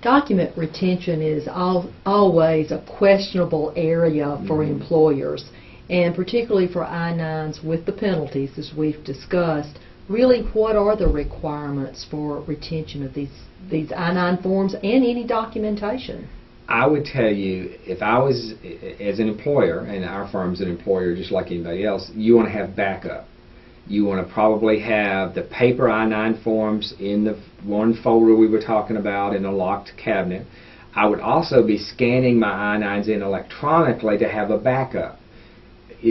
Document retention is always a questionable area for employers, and particularly for I-9s with the penalties, as we've discussed. Really, what are the requirements for retention of these I-9 forms and any documentation? I would tell you, if I was, as an employer, and our firm's an employer just like anybody else, you want to have backup. You want to probably have the paper I-9 forms in the one folder we were talking about in a locked cabinet. I would also be scanning my I-9s in electronically to have a backup.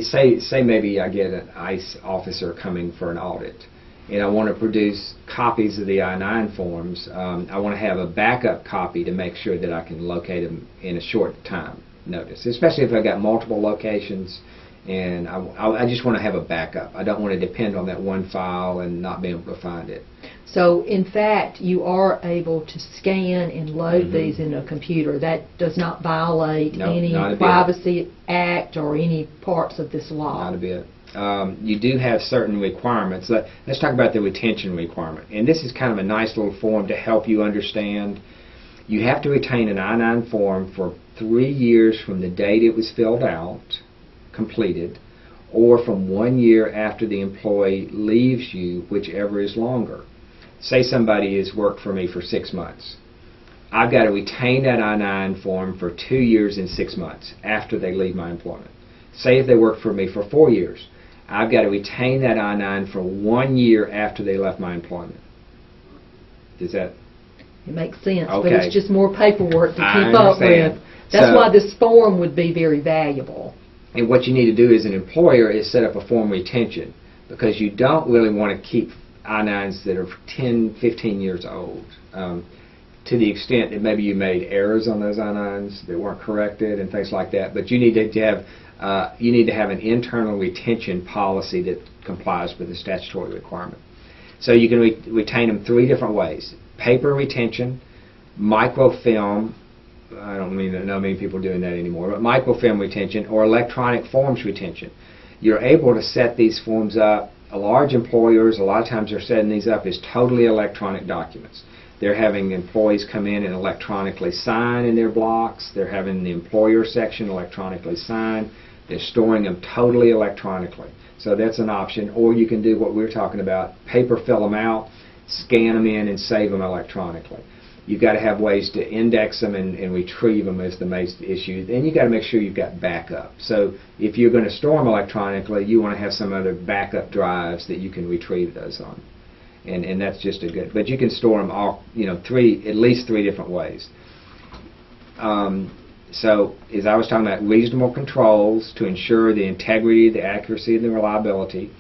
Say maybe I get an ICE officer coming for an audit, and I want to produce copies of the I-9 forms. I want to have a backup copy to make sure that I can locate them in a short time notice, especially if I've got multiple locations, and I just want to have a backup. I don't want to depend on that one file and not be able to find it. So, in fact, you are able to scan and load these in a computer. That does not violate any Privacy Act or any parts of this law. Not a bit. You do have certain requirements. Let's talk about the retention requirement. And this is kind of a nice little form to help you understand. You have to retain an I-9 form for 3 years from the date it was filled out, completed, or from 1 year after the employee leaves you, whichever is longer. Say somebody has worked for me for 6 months. I've got to retain that I-9 form for 2 years and 6 months after they leave my employment. Say if they worked for me for 4 years, I've got to retain that I-9 for 1 year after they left my employment. Does that? It makes sense, okay. But it's just more paperwork to keep up with. That's why this form would be very valuable. And what you need to do as an employer is set up a form retention, because you don't really want to keep I-9s that are 10, 15 years old. To the extent that maybe you made errors on those I-9s that weren't corrected and things like that, but you need to have an internal retention policy that complies with the statutory requirement. So you can retain them 3 different ways: paper retention, microfilm. I don't know many people doing that anymore, but microfilm retention, or electronic forms retention. You're able to set these forms up. Large employers, a lot of times they're setting these up as totally electronic documents. They're having employees come in and electronically sign in their blocks. They're having the employer section electronically sign. They're storing them totally electronically. So that's an option. Or you can do what we're talking about: paper fill them out, scan them in, and save them electronically. You've got to have ways to index them and retrieve them is the main issue. And you've got to make sure you've got backup. So if you're going to store them electronically, you want to have some other backup drives that you can retrieve those on. And that's just a good. But you can store them all, at least three different ways. So as I was talking about, reasonable controls to ensure the integrity, the accuracy, and the reliability.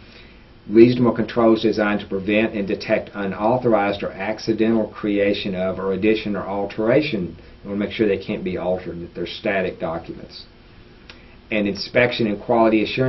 Reasonable controls designed to prevent and detect unauthorized or accidental creation of, or addition or alteration. You want to make sure they can't be altered, that they're static documents. And inspection and quality assurance.